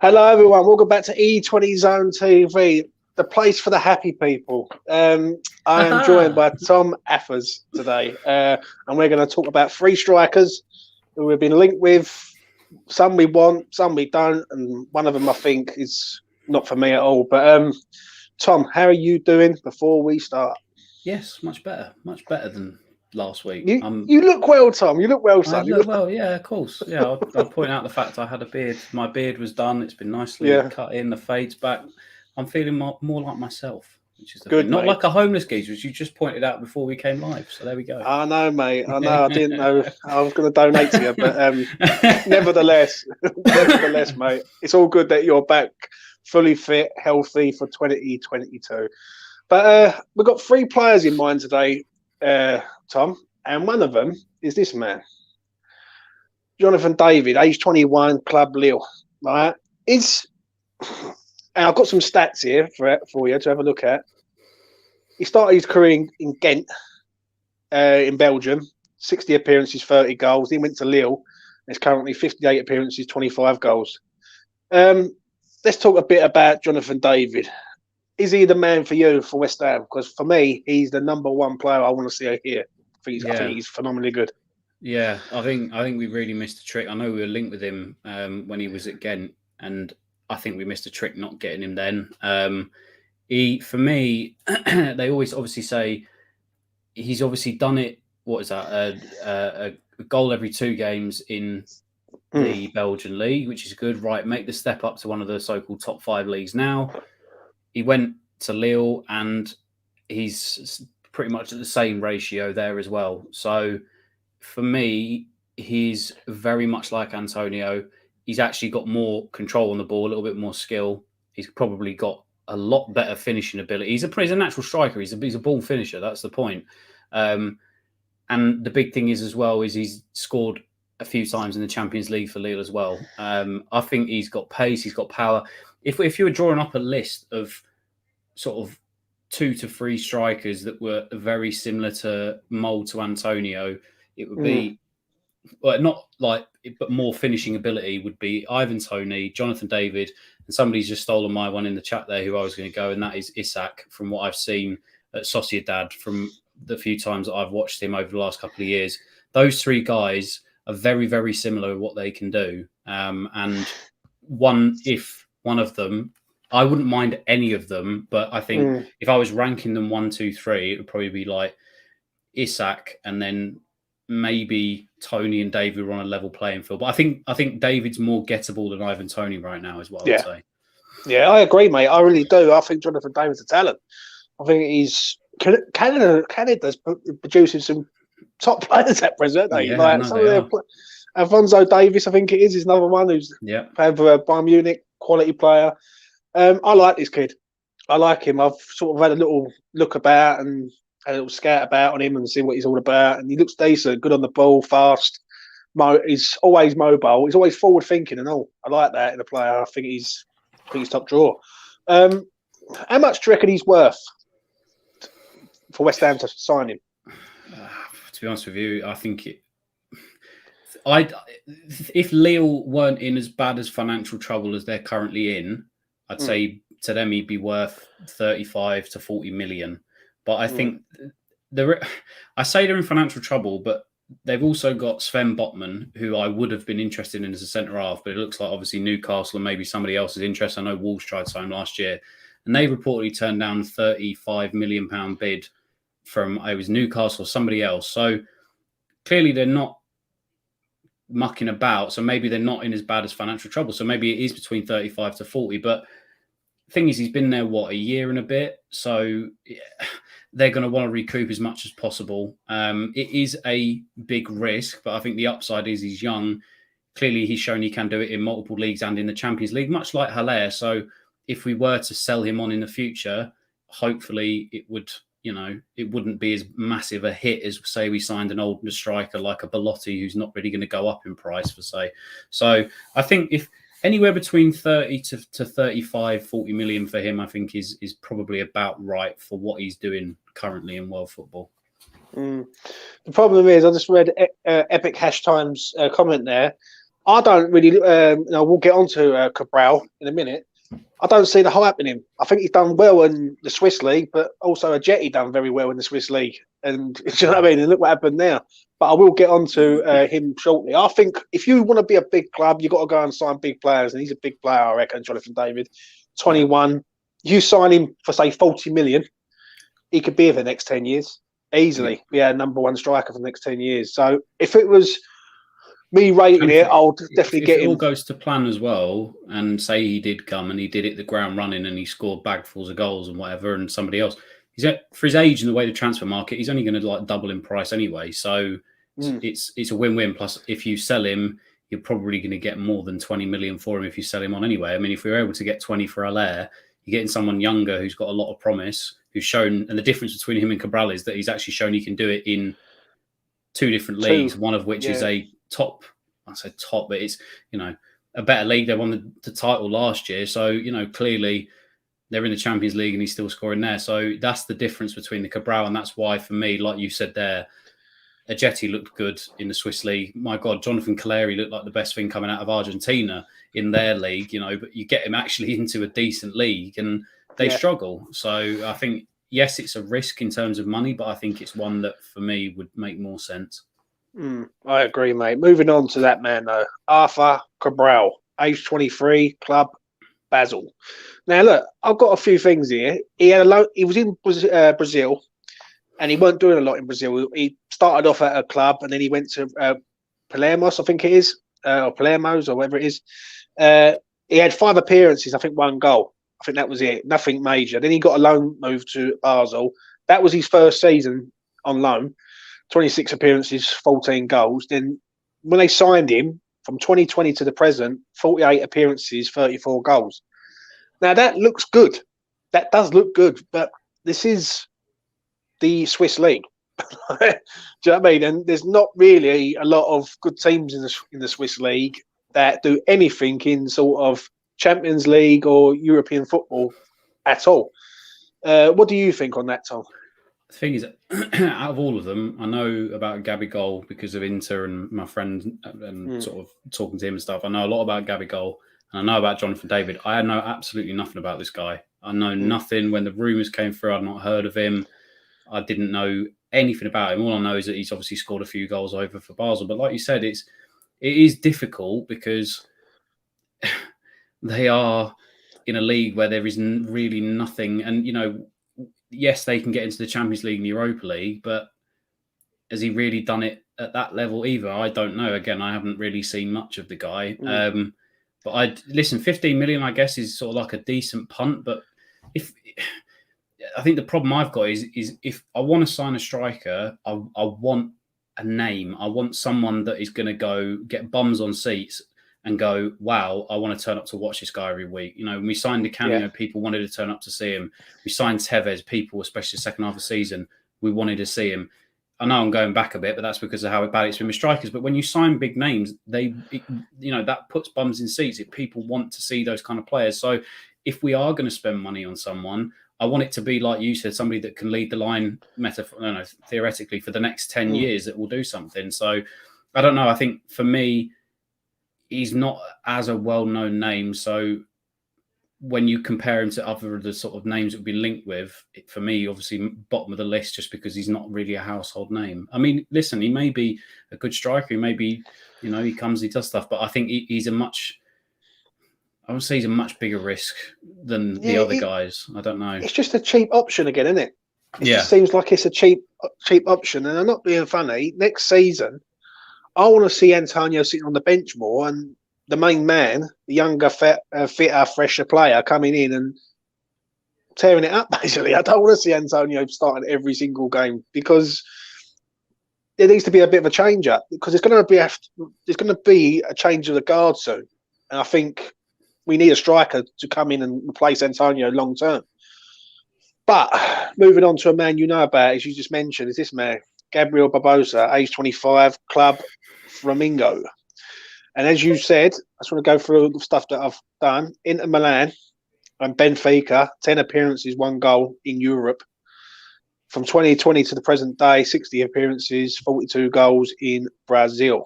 Hello, everyone. Welcome back to E20 Zone TV, the place for the happy people. I am joined by Tom Athers today, and we're going to talk about three strikers who we've been linked with. Some we want, some we don't, and one of them I think is not for me at all. But Tom, how are you doing before we start? Yes, much better than last week. You look well, Tom. You look well, son. I look well, yeah, of course. Yeah, I'll point out the fact I had a beard. My beard was done. It's been nicely cut in. The fade's back. I'm feeling more like myself, which is good. Not like a homeless geezer, which you just pointed out before we came live. So there we go. I know, mate. I know. I didn't know I was going to donate to you, but nevertheless, mate, it's all good that you're back, fully fit, healthy for 2022. But we've got three players in mind today, Tom, and one of them is this man, Jonathan David, age 21, Club Lille. Right? And I've got some stats here for you to have a look at. He started his career in Ghent, in Belgium, 60 appearances, 30 goals. He went to Lille. There's currently 58 appearances, 25 goals. Let's talk a bit about Jonathan David. Is he the man for you for West Ham? Because for me, he's the number one player I want to see here. I think he's phenomenally good. Yeah, I think we really missed a trick. I know we were linked with him when he was at Ghent, and I think we missed a trick not getting him then. For me, they always obviously say he's obviously done it. What is that? A goal every 2 games in the Belgian league, which is good. Right, make the step up to one of the so-called top 5 leagues now. He went to Lille, and he's pretty much at the same ratio there as well. So for me, he's very much like Antonio. He's actually got more control on the ball, a little bit more skill. He's probably got a lot better finishing ability. He's a natural striker. He's a ball finisher. That's the point. And the big thing is as well is he's scored a few times in the Champions League for Lille as well. I think he's got pace. He's got power. If you were drawing up a list of sort of 2 to 3 strikers that were very similar to mould to Antonio, it would be not like, but more finishing ability would be Ivan Toney, Jonathan David, and somebody's just stolen my one in the chat there who I was going to go, and that is Isak, from what I've seen at Sociedad from the few times that I've watched him over the last couple of years. Those 3 guys are very, very similar in what they can do. And if one of them, I wouldn't mind any of them, but I think if I was ranking them 1, 2, 3, it would probably be like Isak and then maybe Toney and David were on a level playing field. But I think David's more gettable than Ivan Toney right now is what I would say. Yeah, I agree, mate. I really do. I think Jonathan David's a talent. I think he's Canada's producing some top players at present, aren't they? Yeah, Alfonzo Davis, I think it is another one who's Bayern Munich quality player. I like this kid. I like him. I've sort of had a little look about and a little scout about on him and see what he's all about. And he looks decent, good on the ball, fast. He's always mobile. He's always forward thinking and all. I like that in a player. I think he's top draw. How much do you reckon he's worth for West Ham to sign him? To be honest with you, I think if Lille weren't in as bad as financial trouble as they're currently in, I'd say to them he'd be worth 35 to 40 million. But I think I say they're in financial trouble, but they've also got Sven Botman, who I would have been interested in as a centre half, but it looks like obviously Newcastle and maybe somebody else's interest. I know Wolves tried to sign him last year, and they reportedly turned down £35 million bid from it was Newcastle or somebody else. So clearly they're not mucking about. So maybe they're not in as bad as financial trouble. So maybe it is between 35 to 40. But the thing is, he's been there, a year and a bit. So they're going to want to recoup as much as possible. It is a big risk, but I think the upside is he's young. Clearly, he's shown he can do it in multiple leagues and in the Champions League, much like Haller. So if we were to sell him on in the future, hopefully it wouldn't be as massive a hit as, say, we signed an older striker like a Belotti who's not really going to go up in price, for say. So I think if anywhere between 30 to 35, 40 million for him, I think is probably about right for what he's doing currently in world football. The problem is, I just read Epic Hash Time's comment there. I don't really. We'll get on to Cabral in a minute. I don't see the hype in him. I think he's done well in the Swiss league, but also Ajeti done very well in the Swiss league. And do you know what I mean? And look what happened now. But I will get on to him shortly. I think if you want to be a big club, you've got to go and sign big players. And he's a big player, I reckon, Jonathan David. 21. You sign him for, say, 40 million. He could be here for the next 10 years. Easily. Yeah, number one striker for the next 10 years. So if it was me rating it, I'll definitely get him. If it all goes to plan as well, and say he did come and he did it the ground running and he scored bagfuls of goals and whatever, and somebody else, for his age and the way the transfer market, he's only going to double in price anyway. So it's a win-win. Plus, if you sell him, you're probably going to get more than 20 million for him if you sell him on anyway. I mean, if we were able to get 20 for Allaire, you're getting someone younger who's got a lot of promise, who's shown, and the difference between him and Cabral is that he's actually shown he can do it in two different leagues, one of which is a top, I say top, but it's, a better league. They won the title last year. So, clearly they're in the Champions League and he's still scoring there. So that's the difference between the Cabral. And that's why, for me, like you said there, Ajeti looked good in the Swiss league. My God, Jonathan Calleri looked like the best thing coming out of Argentina in their league, but you get him actually into a decent league and they struggle. So I think, yes, it's a risk in terms of money, but I think it's one that for me would make more sense. I agree, mate. Moving on to that man, though. Arthur Cabral, age 23, club Basel. Now, look, I've got a few things here. He was in Brazil, and he weren't doing a lot in Brazil. He started off at a club, and then he went to Palermo's, I think it is, or Palermo's, or whatever it is. He had 5 appearances, I think 1 goal. I think that was it. Nothing major. Then he got a loan move to Basel. That was his first season on loan. 26 appearances, 14 goals. Then when they signed him, from 2020 to the present, 48 appearances, 34 goals. Now, that looks good. That does look good. But this is the Swiss league. Do you know what I mean? And there's not really a lot of good teams in the Swiss league that do anything in sort of Champions League or European football at all. What do you think on that, Tom? The thing is, out of all of them, I know about Gabriel because of Inter and my friend and sort of talking to him and stuff. I know a lot about Gabriel and I know about Jonathan David. I know absolutely nothing about this guy. I know nothing. When the rumours came through, I'd not heard of him. I didn't know anything about him. All I know is that he's obviously scored a few goals over for Basel. But like you said, it is difficult because they are in a league where there is really nothing. And, yes, they can get into the Champions League and the Europa League, but has he really done it at that level either? I don't know. Again, I haven't really seen much of the guy. But 15 million, I guess, is sort of like a decent punt. But I think the problem I've got is if I want to sign a striker, I want a name. I want someone that is going to go get bums on seats and go, wow, I want to turn up to watch this guy every week. When we signed the Cameo, people wanted to turn up to see him. We signed Tevez, people, especially the second half of the season, we wanted to see him. I know I'm going back a bit, but that's because of how bad it's been with strikers. But when you sign big names, that puts bums in seats. If people want to see those kind of players. So if we are going to spend money on someone, I want it to be, like you said, somebody that can lead the line theoretically for the next 10 years that will do something. So I don't know. I think for me, he's not as a well-known name. So when you compare him to other of the sort of names that would be linked with, for me, obviously bottom of the list just because he's not really a household name. I mean, listen, he may be a good striker. He may be, he comes, he does stuff. But I think he's I would say he's a much bigger risk than the other guys. I don't know. It's just a cheap option again, isn't it? It just seems like it's a cheap option. And I'm not being funny. Next season, I want to see Antonio sitting on the bench more and the main man, the younger, fitter, fresher player coming in and tearing it up, basically. I don't want to see Antonio starting every single game because there needs to be a bit of a change up because there's going to be a change of the guard soon. And I think we need a striker to come in and replace Antonio long term. But moving on to a man about, as you just mentioned, is this man, Gabriel Barbosa, age 25, club Flamingo. And as you said, I just want to go through the stuff that I've done. Inter Milan and Benfica, 10 appearances, 1 goal in Europe. From 2020 to the present day, 60 appearances, 42 goals in Brazil.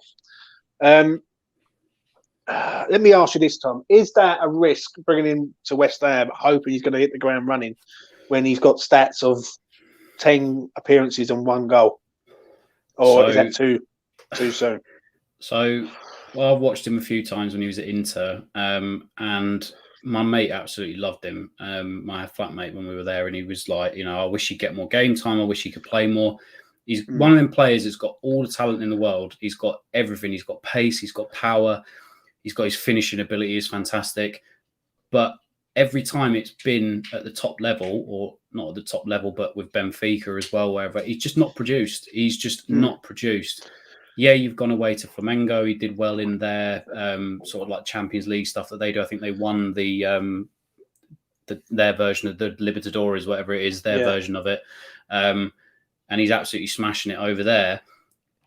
let me ask you this, Tom: is that a risk bringing him to West Ham, hoping he's going to hit the ground running when he's got stats of 10 appearances and 1 goal, or is that too soon? So, well, I've watched him a few times when he was at Inter, and my mate absolutely loved him. My flatmate when we were there, and he was like, I wish he'd get more game time. I wish he could play more. He's one of them players that's got all the talent in the world. He's got everything. He's got pace. He's got power. He's got his finishing ability is fantastic. But every time it's been at the top level, or not at the top level, but with Benfica as well, wherever, he's just not produced. He's just not produced. Yeah, you've gone away to Flamengo. He did well in their sort of like Champions League stuff that they do. I think they won their version of the Libertadores, whatever it is, their version of it. And he's absolutely smashing it over there.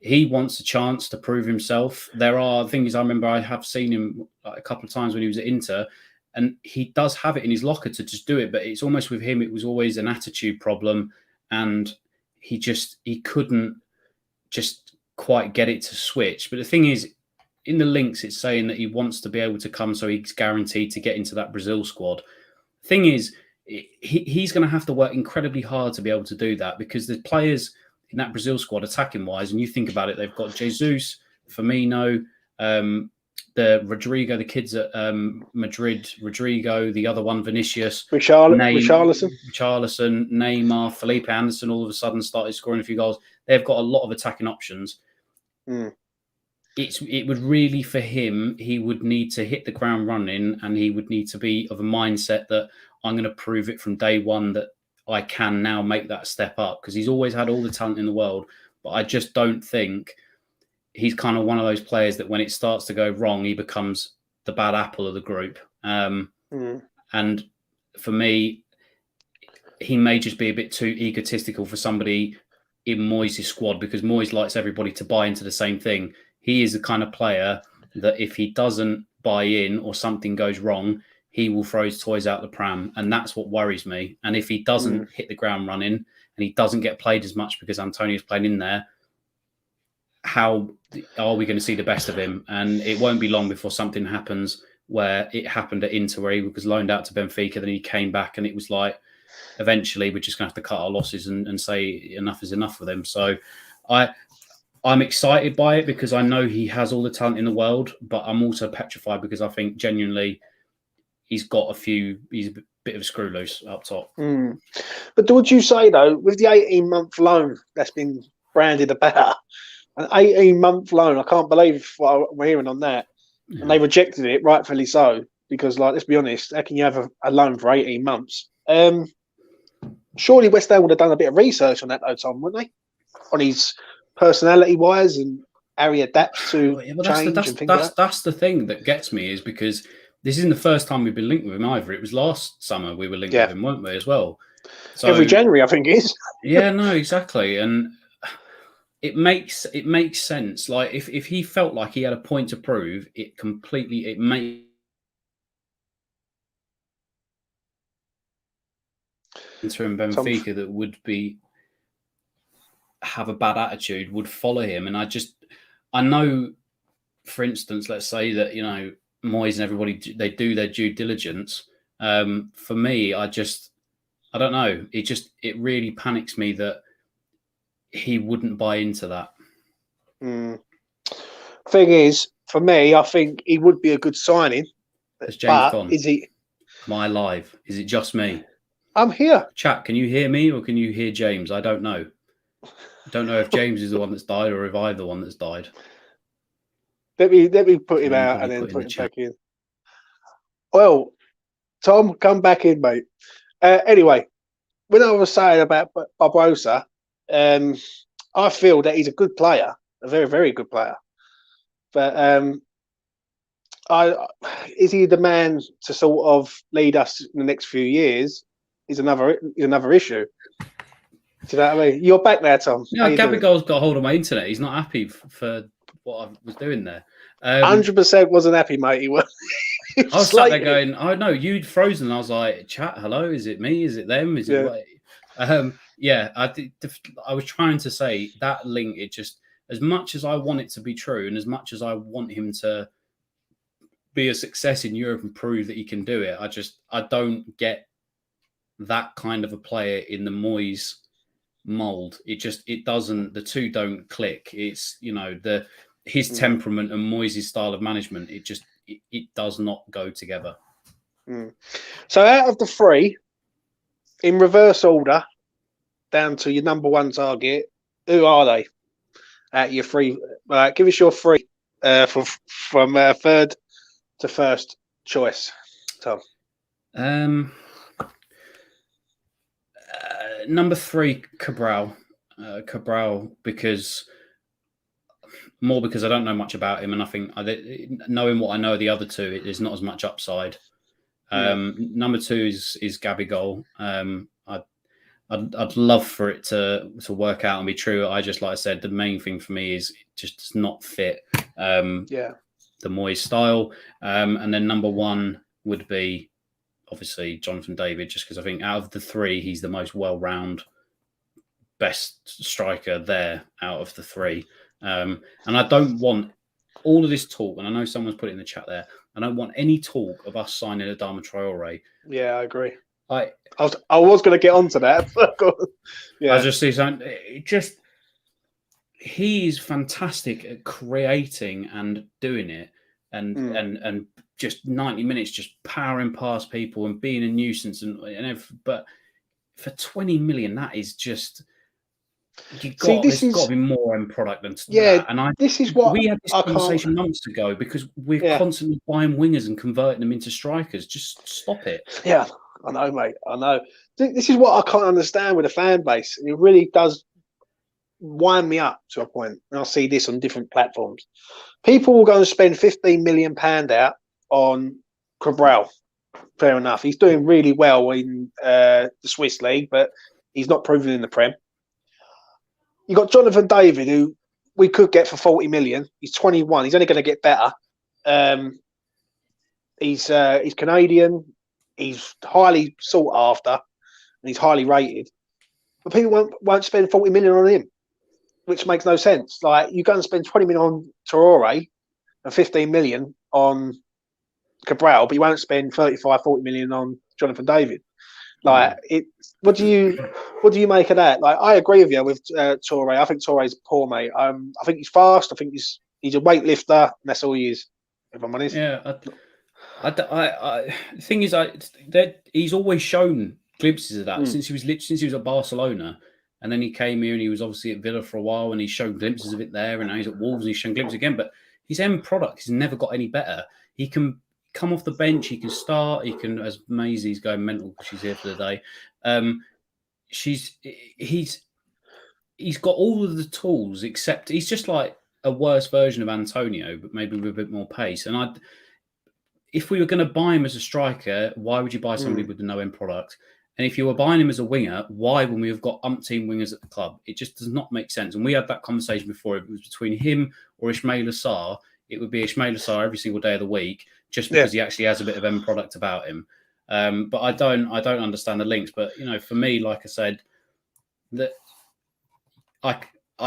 He wants a chance to prove himself. There are things I remember I have seen him a couple of times when he was at Inter, and he does have it in his locker to just do it. But it's almost with him, it was always an attitude problem, and he couldn't just quite get it to switch. But the thing is, in the links, it's saying that he wants to be able to come, so he's guaranteed to get into that Brazil squad. Thing is, he's going to have to work incredibly hard to be able to do that, because the players in that Brazil squad, attacking wise, and you think about it, they've got Jesus, Firmino, the Rodrigo, the kids at Madrid, Rodrigo, the other one, Vinicius, Richarlison, Neymar, Felipe Anderson, all of a sudden started scoring a few goals. They've got a lot of attacking options. It would really, for him, he would need to hit the ground running, and he would need to be of a mindset that I'm going to prove it from day one that I can now make that step up, because he's always had all the talent in the world. But I just don't think he's kind of one of those players that when it starts to go wrong, he becomes the bad apple of the group. And for me, he may just be a bit too egotistical for somebody in Moyes' squad, because Moyes likes everybody to buy into the same thing. He is the kind of player that if he doesn't buy in or something goes wrong, he will throw his toys out the pram. And that's what worries me. And if he doesn't hit the ground running and he doesn't get played as much because Antonio's playing in there, how are we going to see the best of him? And it won't be long before something happens where it happened at Inter, where he was loaned out to Benfica, then he came back, and it was like, eventually we're just going to have to cut our losses and say enough is enough for them. So I'm excited by it because I know he has all the talent in the world, but I'm also petrified because I think genuinely he's a bit of a screw loose up top. But would you say, though, with the 18-month loan that's been branded about, an 18-month loan, I can't believe what I'm hearing on that. Yeah. And they rejected it, rightfully so, because, like, let's be honest, how can you have a loan for 18 months? Surely West Ham would have done a bit of research on that, though, Tom, wouldn't they? On his personality-wise and how he adapts to change and things like that. That's the thing that gets me, is because this isn't the first time we've been linked with him either. It was last summer we were linked with him, weren't we, as well? So, every January, I think it is. Yeah, no, exactly. And it makes sense. Like, if he felt like he had a point to prove, it makes Inter and Benfica that would have a bad attitude would follow him. And I know, for instance, let's say that, Moyes and everybody, they do their due diligence. For me, I don't know. It really panics me that he wouldn't buy into that. Thing is, for me, I think he would be a good signing. Has James gone? Is he? Am I live? Is it just me? I'm here. Chat, can you hear me or can you hear James? I don't know. I don't know if James is the one that's died or if I'm the one that's died. Let me put him out and then put him back in. Well, Tom, come back in, mate. Anyway, when I was saying about Barbosa, I feel that he's a good player, a very, very good player. But is he the man to sort of lead us in the next few years? Is another issue. Do you know what I mean? You're back there, Tom. Yeah, Gabriel's got a hold of my internet. He's not happy for what I was doing there. 100% wasn't happy, mate. He was. I was sat there going, "Oh no, you'd frozen." I was like, "Chat, hello, is it me? Is it them? Is it?" Yeah, I was trying to say that link. It just, as much as I want it to be true, and as much as I want him to be a success in Europe and prove that he can do it. I don't get that kind of a player in the Moyes mold. It doesn't. The two don't click. It's his temperament and Moyes' style of management. It does not go together. So out of the three, in reverse order, down to your number one target, who are they? At your three, give us your three from third to first choice, Tom. Number three, Cabral. Because I don't know much about him, and I think knowing what I know of the other two, there's not as much upside. Number two is Gabriel. I'd love for it to work out and be true. Like I said, the main thing for me is it just does not fit the Moyes style. And then number one would be obviously Jonathan David, just because I think out of the three, he's the most well-rounded, best striker there out of the three. And I don't want all of this talk, and I know someone's put it in the chat there, I don't want any talk of us signing Adama Traore. Yeah, I agree. I was going to get onto that. I just see something. He's fantastic at creating and doing it, and just 90 minutes just powering past people and being a nuisance but for 20 million, that is just. There's got to be more end product than that. And this is what we had this conversation months ago, because we're constantly buying wingers and converting them into strikers. Just stop it. Yeah, I know, mate. I know. This is what I can't understand with the fan base. It really does wind me up to a point. And I see this on different platforms. People will go and spend £15 million out on Cabral. Fair enough. He's doing really well in the Swiss league, but he's not proven in the Prem. You got Jonathan David, who we could get for 40 million. He's 21. He's only going to get better. He's Canadian. He's highly sought after, and he's highly rated. But people won't spend 40 million on him, which makes no sense. Like, you go and spend 20 million on Traore and 15 million on Cabral, but you won't spend 35, 40 million on Jonathan David. Like, what do you make of that? Like, I agree with you with Traore. I think Toure's poor, mate. I think he's fast. I think he's a weightlifter, and that's all he is, if I'm honest. Yeah. The thing is, he's always shown glimpses of that since he was at Barcelona, and then he came here and he was obviously at Villa for a while, and he's shown glimpses of it there, and now he's at Wolves and he's shown glimpses again. But his end product has never got any better. He can come off the bench, he can start, he can, as Maisie's going mental because she's here for the day. He's got all of the tools, except he's just like a worse version of Antonio, but maybe with a bit more pace. And if we were going to buy him as a striker, why would you buy somebody with the no end product? And if you were buying him as a winger, why, when we have got umpteen wingers at the club? It just does not make sense. And we had that conversation before. If it was between him or Ismail Assar, it would be Ismail Assar every single day of the week, just because he actually has a bit of end product about him. But I don't understand the links. But for me, like I said, that I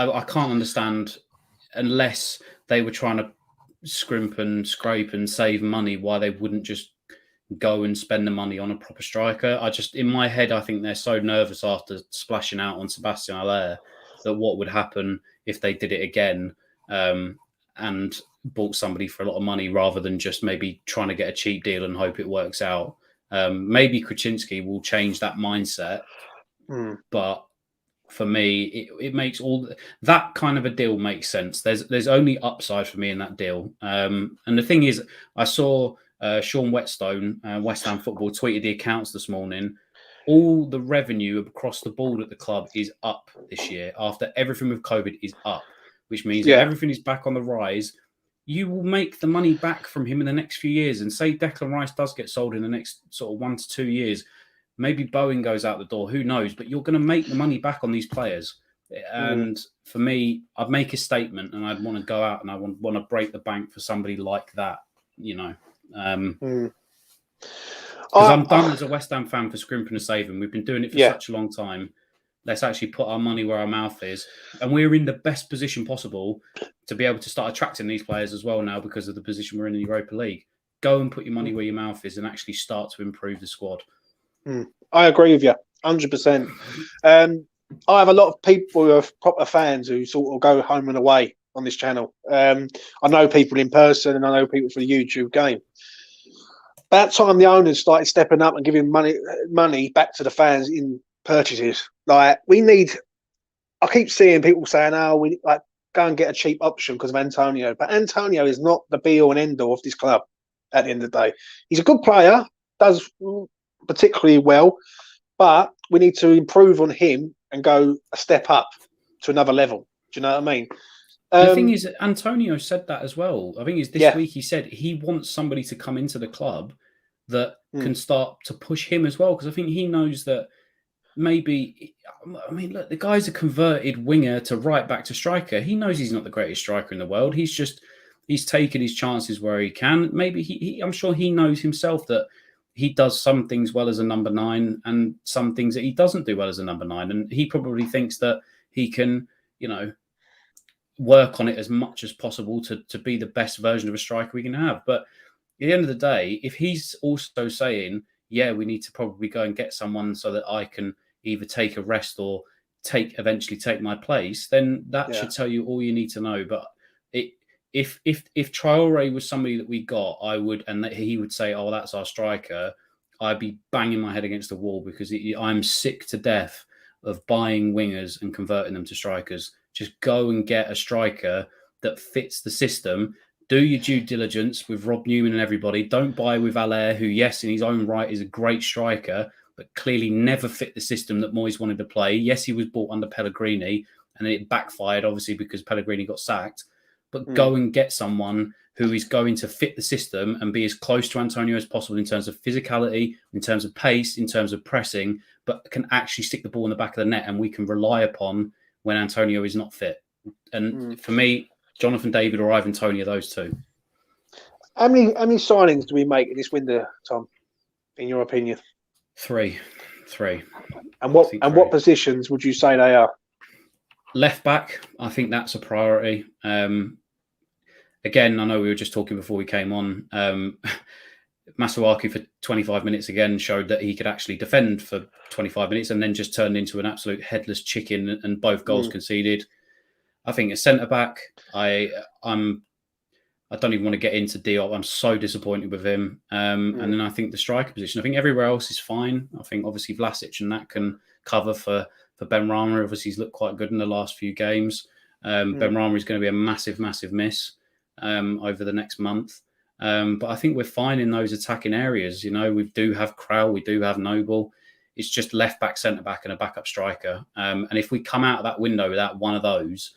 can't understand, unless they were trying to scrimp and scrape and save money, why they wouldn't just go and spend the money on a proper striker. In my head, I think they're so nervous after splashing out on Sebastian Haller that what would happen if they did it again and bought somebody for a lot of money, rather than just maybe trying to get a cheap deal and hope it works out. Maybe Krasinski will change that mindset, but for me, it makes all that kind of a deal makes sense. There's only upside for me in that deal. And the thing is, I saw Sean Whetstone, West Ham Football, tweeted the accounts this morning. All the revenue across the board at the club is up this year. After everything with COVID is up, which means that everything is back on the rise. You will make the money back from him in the next few years. And say Declan Rice does get sold in the next sort of 1 to 2 years. Maybe Bowen goes out the door, who knows? But you're going to make the money back on these players. And for me, I'd make a statement and I'd want to go out and I want to break the bank for somebody like that, Because I'm done as a West Ham fan for scrimping and saving. We've been doing it for such a long time. Let's actually put our money where our mouth is. And we're in the best position possible to be able to start attracting these players as well now, because of the position we're in the Europa League. go and put your money where your mouth is and actually start to improve the squad. I agree with you 100%. I have a lot of people who are proper fans who sort of go home and away on this channel. I know people in person and I know people for the YouTube game. About time the owners started stepping up and giving money back to the fans in purchases. Like, we need. I keep seeing people saying, "Oh, we like go and get a cheap option because of Antonio," but Antonio is not the be all and end all of this club. At the end of the day, he's a good player, does particularly well, but we need to improve on him and go a step up to another level. Do you know what I mean? The thing is, Antonio said that as well. I think it's this week he said he wants somebody to come into the club that can start to push him as well, because I think he knows that maybe, I mean, look, the guy's a converted winger to right back to striker. He knows he's not the greatest striker in the world. He's taken his chances where he can. Maybe I'm sure he knows himself that he does some things well as a number 9 and some things that he doesn't do well as a number 9. And he probably thinks that he can, work on it as much as possible to be the best version of a striker we can have. But at the end of the day, if he's also saying, yeah, we need to probably go and get someone so that I can either take a rest or eventually take my place, then that should tell you all you need to know. But if Traore was somebody that we got, I would, and that he would say, oh, that's our striker, I'd be banging my head against the wall, because I'm sick to death of buying wingers and converting them to strikers. Just go and get a striker that fits the system. Do your due diligence with Rob Newman and everybody. Don't buy with Allaire, who, yes, in his own right is a great striker, but clearly never fit the system that Moyes wanted to play. Yes, he was bought under Pellegrini, and it backfired, obviously, because Pellegrini got sacked. But go and get someone who is going to fit the system and be as close to Antonio as possible in terms of physicality, in terms of pace, in terms of pressing, but can actually stick the ball in the back of the net, and we can rely upon when Antonio is not fit. And for me, Jonathan David or Ivan Toney are those two. How many signings do we make in this window, Tom, in your opinion? Three. And what positions would you say they are? Left back, I think that's a priority. Again, I know we were just talking before we came on. Masuaku for 25 minutes again showed that he could actually defend for 25 minutes and then just turned into an absolute headless chicken, and both goals conceded. I think a centre-back, I don't even want to get into Diop. I'm so disappointed with him. And then I think the striker position, I think everywhere else is fine. I think obviously Vlasic and that can cover for Benrahma. Obviously he's looked quite good in the last few games. Benrahma is going to be a massive, massive miss over the next month. But I think we're fine in those attacking areas. We do have Cabral, we do have Noble. It's just left back, centre back, and a backup striker. And if we come out of that window without one of those,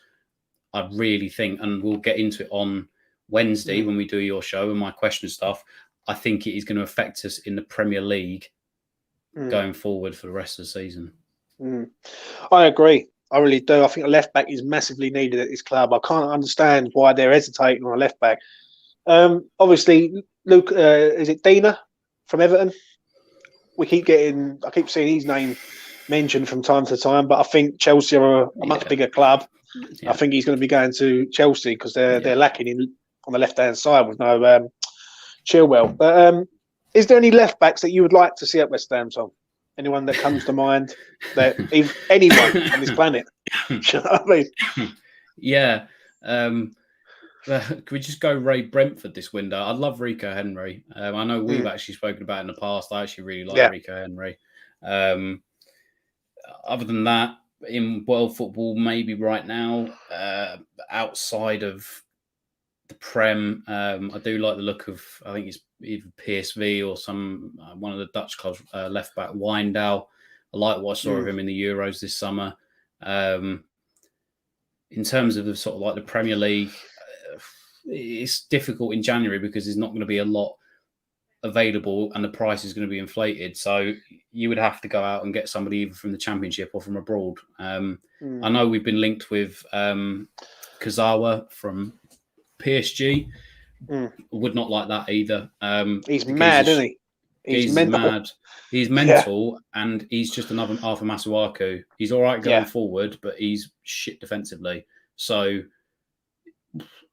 I really think, and we'll get into it on Wednesday when we do your show and my question stuff, I think it is going to affect us in the Premier League going forward for the rest of the season. I agree. I really do. I think a left back is massively needed at this club. I can't understand why they're hesitating on a left back. Obviously, Luke, is it Dina from Everton? I keep seeing his name mentioned from time to time, but I think Chelsea are a much bigger club. I think he's going to be going to Chelsea because they're lacking on the left-hand side with no Chilwell. But is there any left-backs that you would like to see at West Ham, Tom? Anyone that comes to mind? Anyone on this planet? You know what I mean? Yeah. Could we just go Ray Brentford this window? I'd love Rico Henry. I know we've actually spoken about it in the past. I actually really like Rico Henry. Other than that, in world football, maybe right now, outside of the Prem, I do like the look of, I think it's either PSV or one of the Dutch clubs, left back Wijndal. I like what I saw of him in the Euros this summer. In terms of the sort of like the Premier League, it's difficult in January because there's not going to be a lot available and the price is going to be inflated. So you would have to go out and get somebody either from the Championship or from abroad. I know we've been linked with Kazawa from PSG. Would not like that either. He's mad, isn't he? He's mad. He's mental, and he's just another Arthur Masuaku. He's all right going forward, but he's shit defensively. So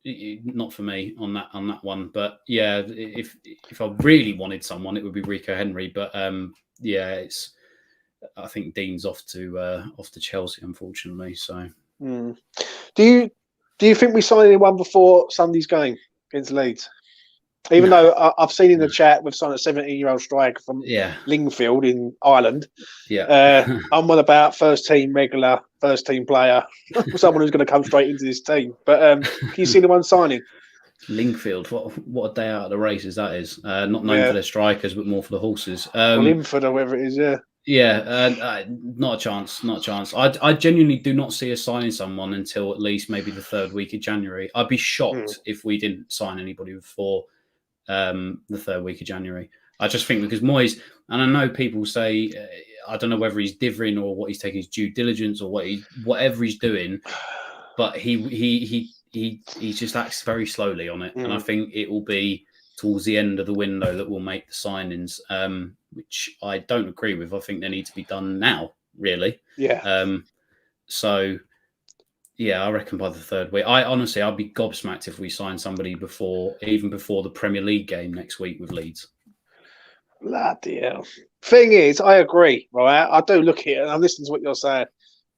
not for me on that one. But yeah, if I really wanted someone, it would be Rico Henry. But yeah, I think Dean's off to Chelsea, unfortunately. So, do you think we sign anyone before Sunday's game against Leeds? Even though I've seen in the chat we've signed a 17-year-old striker from Lingfield in Ireland. Yeah, I'm on about first team player, someone who's going to come straight into this team. But can you see anyone signing? Lingfield, what a day out of the races that is. Not known for their strikers, but more for the horses. Well, Linford or whatever it is, yeah. Yeah, not a chance. Not a chance. I genuinely do not see us signing someone until at least maybe the third week of January. I'd be shocked if we didn't sign anybody before the third week of January. I just think because Moyes, and I know people say, I don't know whether he's divvying or what he's taking his due diligence or whatever he's doing, but he just acts very slowly on it. And I think it will be towards the end of the window that we'll make the signings, which I don't agree with. I think they need to be done now, really. Yeah. So, yeah, I reckon by the third week. I'd be gobsmacked if we sign somebody even before the Premier League game next week with Leeds. Bloody hell. Thing is, I agree, right? I do look at it and I'm listening to what you're saying.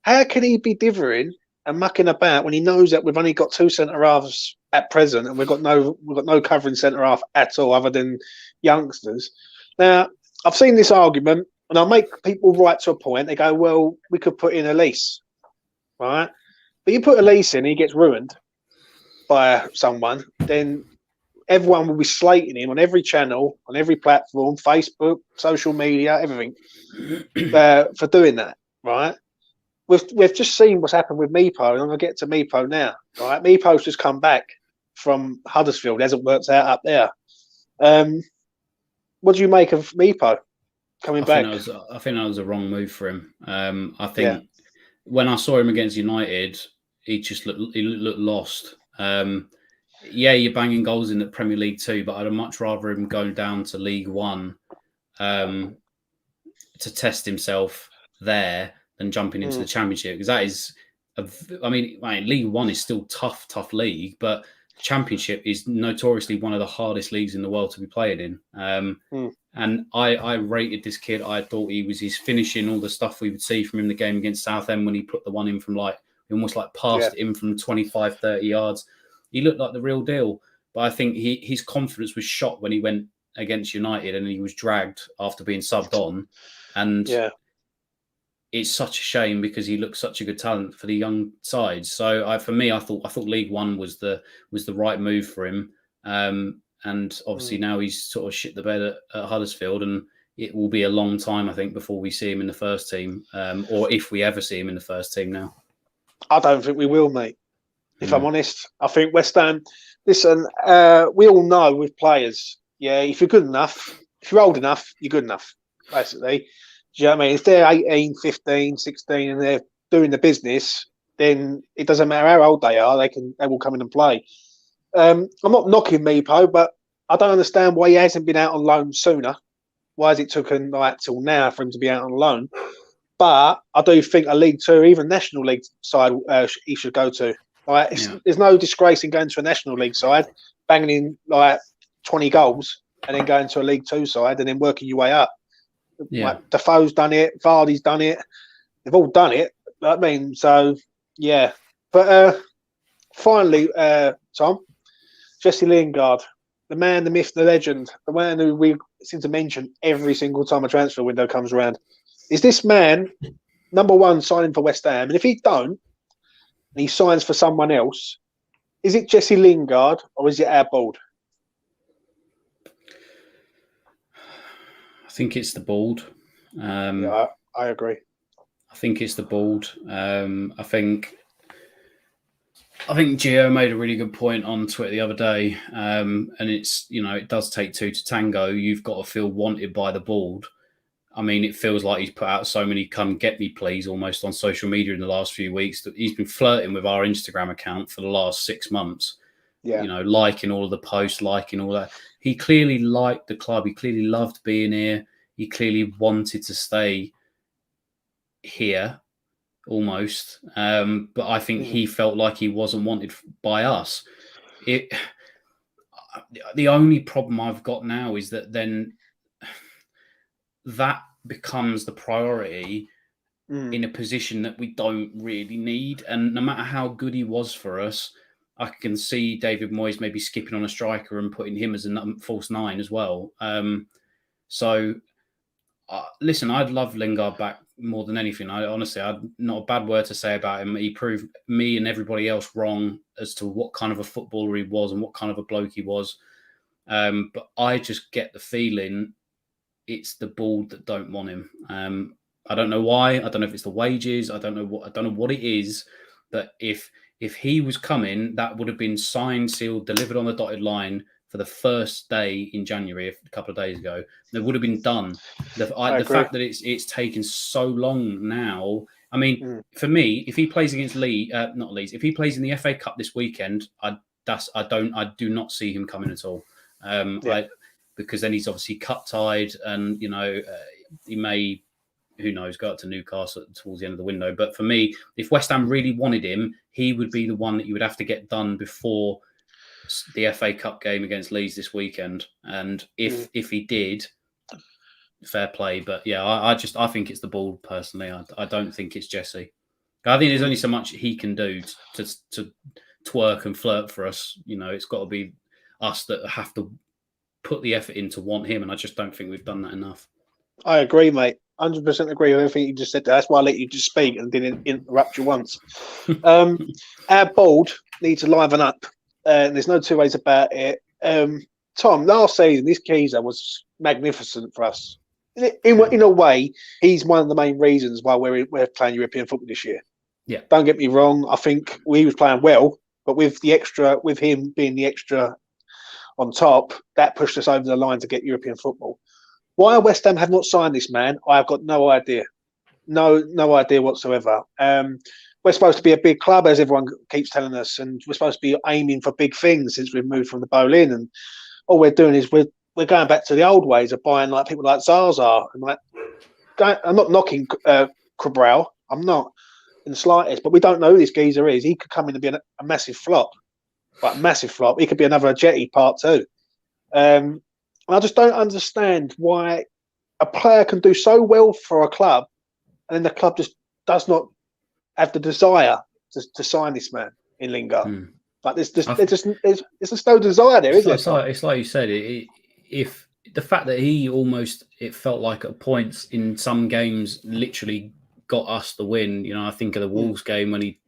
How can he be differing and mucking about when he knows that we've only got 2 centre halves at present and we've got no covering centre half at all other than youngsters? Now, I've seen this argument and I'll make people right to a point. They go, well, we could put in Elise, right? But you put Elise in, he gets ruined by someone, then everyone will be slating him on every channel, on every platform, Facebook, social media, everything, for doing that, right? We've just seen what's happened with Meepo, and I'm going to get to Meepo now, right? Meepo's just come back from Huddersfield. It hasn't worked out up there. What do you make of Meepo coming back? I think that was a wrong move for him. I think when I saw him against United, he looked lost. You're banging goals in the Premier League too, but I'd much rather him go down to League One to test himself there than jumping into the Championship, because that is, League One is still tough league, but Championship is notoriously one of the hardest leagues in the world to be played in. And I rated this kid. I thought he's finishing, all the stuff we would see from him in the game against Southend when he put the one in from almost passed it in from 25, 30 yards. He looked like the real deal. But I think his confidence was shot when he went against United and he was dragged after being subbed on. And it's such a shame because he looks such a good talent for the young side. So I thought League One was the right move for him. And obviously now he's sort of shit the bed at Huddersfield, and it will be a long time, I think, before we see him in the first team, or if we ever see him in the first team now. I don't think we will, mate. If I'm honest, I think West Ham. Listen, we all know with players, if you're good enough, if you're old enough, you're good enough, basically. Do you know what I mean? If they're 18, 15, 16 and they're doing the business, then it doesn't matter how old they are, they will come in and play. I'm not knocking Meepo, but I don't understand why he hasn't been out on loan sooner. Why has it taken till now for him to be out on loan? But I do think a League Two, even National League side, he should go to. There's no disgrace in going to a National League side, banging in 20 goals, and then going to a League Two side and then working your way up. Yeah, Defoe's done it, Vardy's done it. They've all done it. I mean, so yeah. But finally, Tom, Jesse Lingard, the man, the myth, the legend, the man who we seem to mention every single time a transfer window comes around. Is this man number one signing for West Ham? And if he don't, and he signs for someone else, is it Jesse Lingard or is it our board? I think it's the board. I agree. I think it's the board. I think Gio made a really good point on Twitter the other day, and it's, it does take two to tango. You've got to feel wanted by the board. I mean, it feels like he's put out so many "come get me, please" almost on social media in the last few weeks that he's been flirting with our Instagram account for the last 6 months. Yeah, liking all of the posts, liking all that. He clearly liked the club. He clearly loved being here. He clearly wanted to stay here, almost. But I think he felt like he wasn't wanted by us. the only problem I've got now is that then that becomes the priority in a position that we don't really need. And no matter how good he was for us, I can see David Moyes maybe skipping on a striker and putting him as a false nine as well. Listen, I'd love Lingard back more than anything. I'd not a bad word to say about him. He proved me and everybody else wrong as to what kind of a footballer he was and what kind of a bloke he was. But I just get the feeling it's the board that don't want him. I don't know why. I don't know if it's the wages. I don't know what it is. But if he was coming, that would have been signed, sealed, delivered on the dotted line for the first day in January, a couple of days ago. It would have been done. The fact that it's taken so long now. I mean, for me, if he plays against if he plays in the FA Cup this weekend, I do not see him coming at all. Because then he's obviously cut tied, and he may, who knows, go up to Newcastle towards the end of the window. But for me, if West Ham really wanted him, he would be the one that you would have to get done before the FA Cup game against Leeds this weekend. And if he did, fair play. But yeah, I think it's the ball personally. I don't think it's Jesse. I think there's only so much he can do to twerk and flirt for us. It's got to be us that have to put the effort in to want him, and I just don't think we've done that enough. I agree, mate. 100% agree with everything you just said. That's why I let you just speak and didn't interrupt you once. Our board needs to liven up. There's no two ways about it. Tom, last season, this Keezer was magnificent for us. In a way, he's one of the main reasons why we're playing European football this year. Yeah. Don't get me wrong. I think we was playing well, but with him being the extra on top, that pushed us over the line to get European football. Why West Ham have not signed this man, I've got no idea. No idea whatsoever. We're supposed to be a big club, as everyone keeps telling us, and we're supposed to be aiming for big things since we've moved from the Boleyn. And all we're doing is we're going back to the old ways of buying like people like Zaza. And I'm not knocking Cabral. I'm not in the slightest, but we don't know who this geezer is. He could come in and be a massive flop. Like massive flop. He could be another Jetty Part 2. And I just don't understand why a player can do so well for a club, and then the club just does not have the desire to sign this man in Lingard. Like there's just no desire there, is there? It's like you said. If the fact that he almost, it felt like at points in some games literally got us the win. I think of the Wolves game when he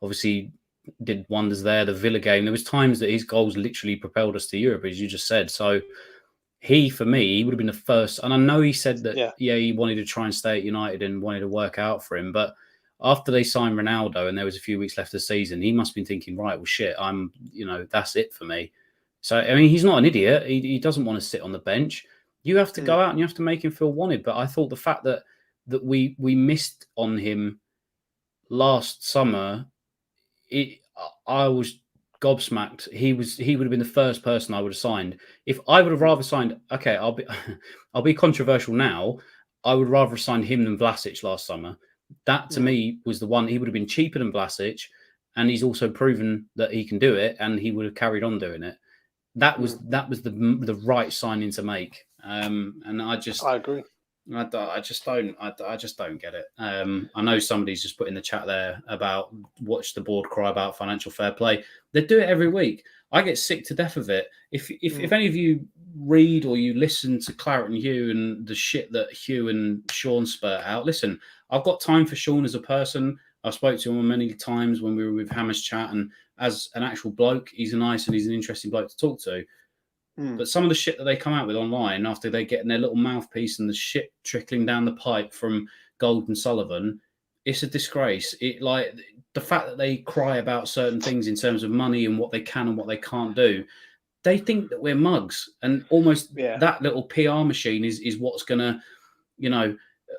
obviously did wonders there. The Villa game, there was times that his goals literally propelled us to Europe, as you just said. So for me, he would have been the first. And I know he said that, he wanted to try and stay at United and wanted to work out for him. But after they signed Ronaldo and there was a few weeks left of the season, he must have been thinking, right, well, shit, that's it for me. So, I mean, he's not an idiot. He doesn't want to sit on the bench. You have to go out and you have to make him feel wanted. But I thought the fact that we missed on him last summer, I was gobsmacked. He would have been the first person I would have signed. If I would have rather signed, okay, I'll be controversial now. I would rather have signed him than Vlasic last summer. That to me was the one. He would have been cheaper than Vlasic, and he's also proven that he can do it, and he would have carried on doing it. That was the right signing to make. And I agree. I just don't get it. I know somebody's just put in the chat there about watch the board cry about financial fair play. They do it every week. I get sick to death of it. If any of you read or you listen to Claret and Hugh and the shit that Hugh and Sean spurt out, listen, I've got time for Sean as a person. I spoke to him many times when we were with Hammer's Chat, and as an actual bloke, he's nice and he's an interesting bloke to talk to. But some of the shit that they come out with online after they get in their little mouthpiece and the shit trickling down the pipe from Gold and Sullivan, it's a disgrace. The fact that they cry about certain things in terms of money and what they can and what they can't do, they think that we're mugs, and almost that little PR machine is what's going to,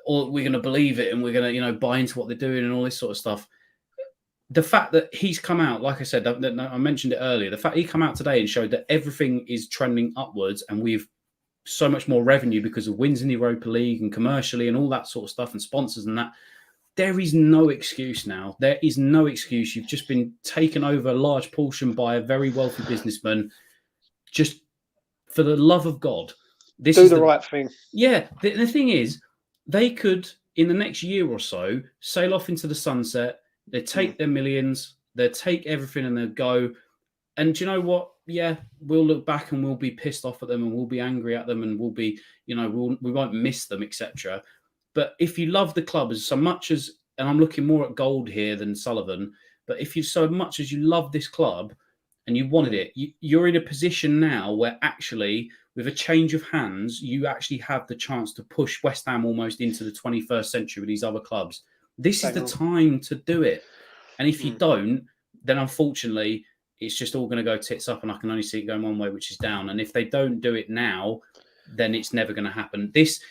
or we're going to believe it and we're going to, buy into what they're doing and all this sort of stuff. The fact that he's come out, like I said, I mentioned it earlier, the fact he come out today and showed that everything is trending upwards and we've so much more revenue because of wins in the Europa League and commercially and all that sort of stuff and sponsors and that. there is no excuse now. There is no excuse. You've just been taken over a large portion by a very wealthy businessman. Just for the love of God, this is the right thing. Yeah. The thing is, they could, in the next year or so, sail off into the sunset. They take their millions. They take everything and they'll go. And do you know what? Yeah, we'll look back and we'll be pissed off at them and we'll be angry at them and we'll be, we won't miss them, etc. But if you love the club as so much as, and I'm looking more at Gold here than Sullivan, but if you so much as you love this club and you wanted it, you're in a position now where actually, with a change of hands, you actually have the chance to push West Ham almost into the 21st century with these other clubs. This is the time to do it. And if you don't, then unfortunately, it's just all going to go tits up and I can only see it going one way, which is down. And if they don't do it now, then it's never going to happen. This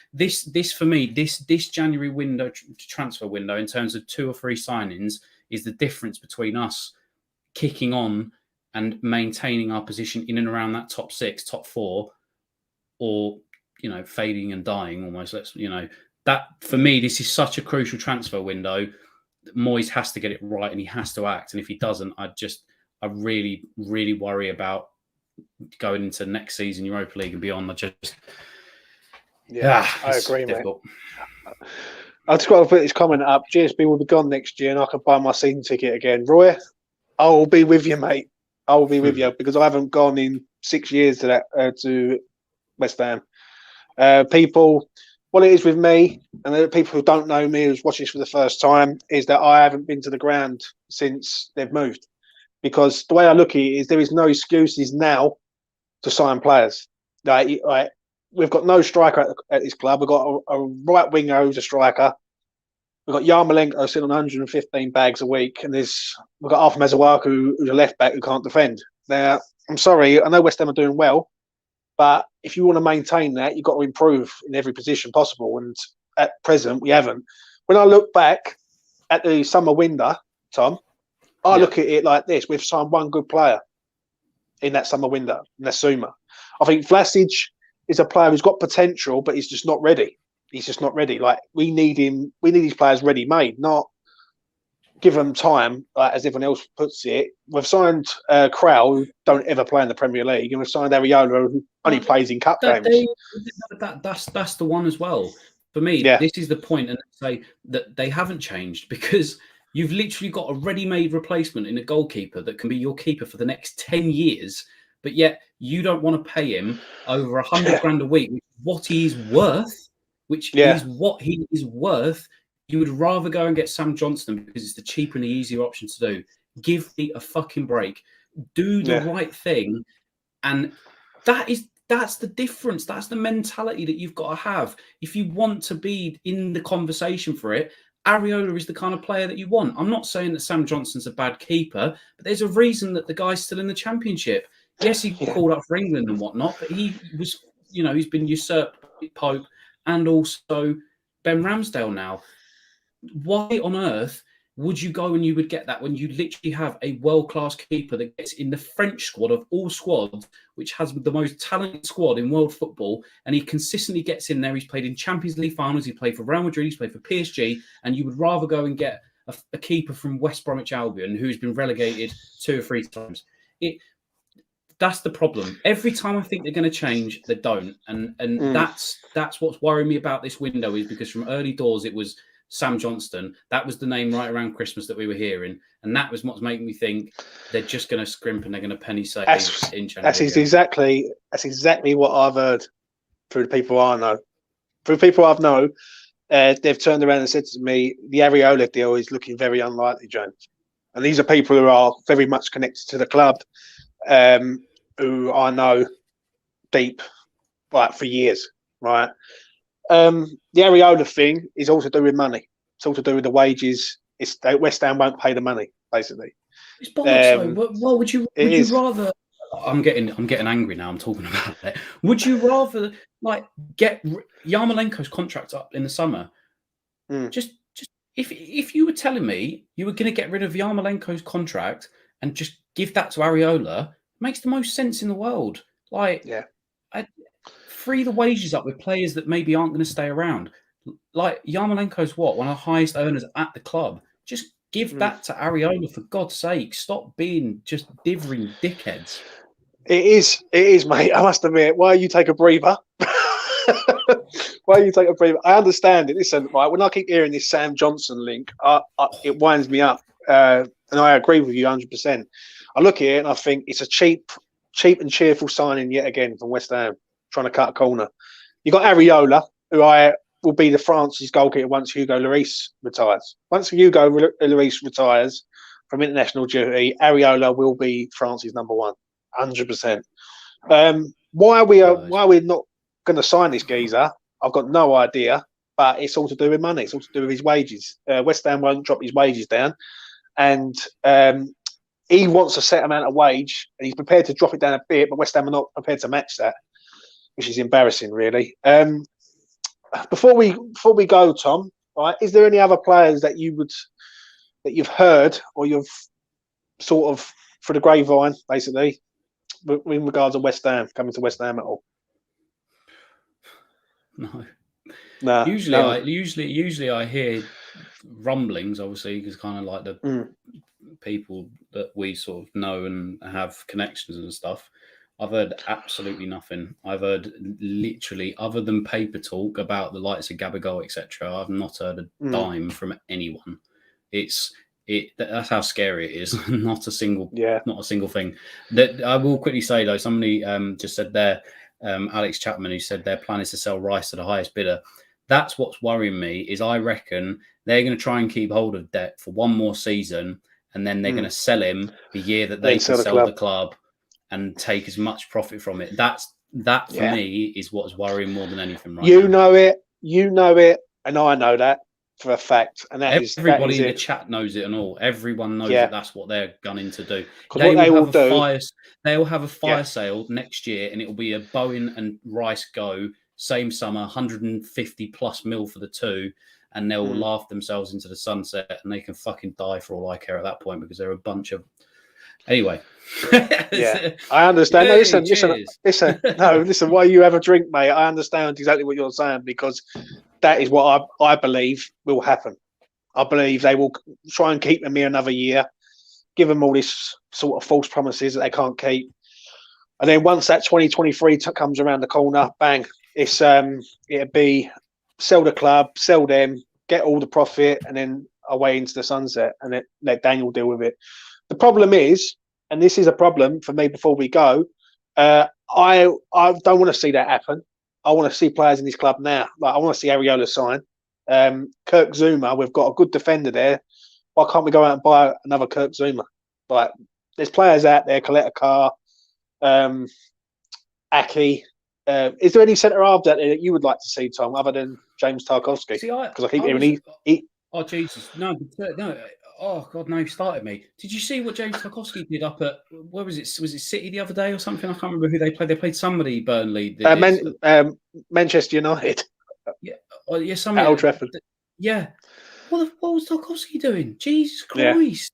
for me, this January window, transfer window, in terms of 2 or 3 signings, is the difference between us kicking on and maintaining our position in and around that top 6, top 4, or, fading and dying almost. That for me, this is such a crucial transfer window. Moyes has to get it right and he has to act. And if he doesn't, I really, really worry about going into next season, Europa League and beyond. I agree, difficult. Mate. I just got to put this comment up. GSB will be gone next year and I can buy my season ticket again. Roy, I will be with you, mate. I will be with you because I haven't gone in 6 years to to West Ham. People, what it is with me, and the people who don't know me, who's watching this for the first time, is that I haven't been to the ground since they've moved. Because the way I look at it is there is no excuses now to sign players. Like we've got no striker at this club. We've got a right winger who's a striker. We've got Yarmolenko sitting on 115 bags a week, and we've got Arthur Mazawaku who's a left back who can't defend. Now, I'm sorry, I know West Ham are doing well, but if you want to maintain that, you've got to improve in every position possible. And at present, we haven't. When I look back at the summer window, Tom, I look at it like this. We've signed one good player in that summer window, Nasuma. I think Vlasic is a player who's got potential, but he's just not ready. He's just not ready. Like, we need him. We need these players ready-made, not give them time, as everyone else puts it. We've signed Cabral, who don't ever play in the Premier League, and we've signed Ariola, who only plays in cup games. That's the one as well. For me, this is the point, and say that they haven't changed because you've literally got a ready-made replacement in a goalkeeper that can be your keeper for the next 10 years, but yet you don't want to pay him over 100 grand a week, what he is worth, is what he is worth. You would rather go and get Sam Johnstone because it's the cheaper and the easier option to do. Give me a fucking break. Do the right thing. And that's the difference. That's the mentality that you've got to have. If you want to be in the conversation for it, Ariola is the kind of player that you want. I'm not saying that Sam Johnston's a bad keeper, but there's a reason that the guy's still in the Championship. Yes, he called up for England and whatnot, but he was, he's been usurped by Pope and also Ben Ramsdale now. Why on earth would you go and you would get that when you literally have a world-class keeper that gets in the French squad of all squads, which has the most talented squad in world football, and he consistently gets in there. He's played in Champions League finals, he played for Real Madrid, he's played for PSG, and you would rather go and get a keeper from West Bromwich Albion who's been relegated 2 or 3 times. That's the problem. Every time I think they're going to change, they don't. And that's what's worrying me about this window, is because from early doors it was Sam Johnstone. That was the name right around Christmas that we were hearing. And that was what's making me think they're just going to scrimp and they're going to penny save in January. That's exactly what I've heard through the people I know. Through people I've known, they've turned around and said to me, the Ariola deal is looking very unlikely, James. And these are people who are very much connected to the club, who I know deep, for years, right? The Ariola thing is also to do with money. It's all to do with the wages. West Ham won't pay the money, basically. It's bollocks, though. Well, would you rather? I'm getting angry now. I'm talking about it. Would you rather get Yarmolenko's contract up in the summer? Just if you were telling me you were going to get rid of Yarmolenko's contract and just give that to Ariola, makes the most sense in the world. Free the wages up with players that maybe aren't going to stay around. Like Yarmolenko's one of the highest earners at the club. Just give that to Areola, for God's sake. Stop being just dithering dickheads. It is, mate. I must admit. Why you take a breather? Why you take a breather? I understand it. Listen, right, when I keep hearing this Sam Johnson link, it winds me up. And I agree with you 100%. I look at it and I think it's a cheap and cheerful signing yet again from West Ham, trying to cut a corner. You got Areola, who will be the France's goalkeeper once Hugo Lloris retires. Once Hugo Lloris retires from international duty, Areola will be France's number one, 100%. Why we're not going to sign this geezer, I've got no idea. But it's all to do with money. It's all to do with his wages. West Ham won't drop his wages down, and he wants a set amount of wage, and he's prepared to drop it down a bit. But West Ham are not prepared to match that, which is embarrassing, really. Before we go, Tom, right? Is there any other players that you've heard or you've sort of for the grapevine, basically, in regards to West Ham coming to West Ham at all? No. Nah, usually I hear rumblings, obviously, because kind of like the people that we sort of know and have connections and stuff. I've heard absolutely nothing. I've heard literally, other than paper talk about the likes of Gabriel, etc. I've not heard a dime from anyone. That's how scary it is. Not a single thing. That I will quickly say though, somebody just said there, Alex Chapman, who said their plan is to sell Rice to the highest bidder. That's what's worrying me. Is I reckon they're going to try and keep hold of debt for one more season, and then they're going to sell him the year that they can sell the club and take as much profit from it. That for me is what's worrying more than anything right now. You know it, and I know that for a fact. And everybody in the chat knows it and all. Everyone knows that that's what they're gunning to do. They will have a fire sale next year, and it will be a Bowen and Rice go same summer, 150 plus mil for the two, and they'll laugh themselves into the sunset, and they can fucking die for all I care at that point, because they're a bunch of. Anyway. I understand. No, listen. While you have a drink, mate, I understand exactly what you're saying, because that is what I believe will happen. I believe they will try and keep them here another year, give them all this sort of false promises that they can't keep, and then once that 2023 comes around the corner, bang! It'd be sell the club, sell them, get all the profit, and then away into the sunset, and let Daniel deal with it. The problem is, and this is a problem for me before we go, I don't want to see that happen. I want to see players in this club now. Like, I want to see Areola sign. Kirk Zuma, we've got a good defender there. Why can't we go out and buy another Kirk Zuma? Like, there's players out there, Coletta Carr, Aki. Is there any centre halves out there that you would like to see, Tom, other than James Tarkowski? Because I keep hearing he. Oh Jesus, no! Oh God, no! He started me. Did you see what James Tarkowski did up at? Where was it? Was it City the other day or something? I can't remember who they played. They played somebody. Burnley. Manchester United. Yeah. Oh, yeah. Somebody. At Old Trafford. Yeah. What was Tarkowski doing? Jesus Christ!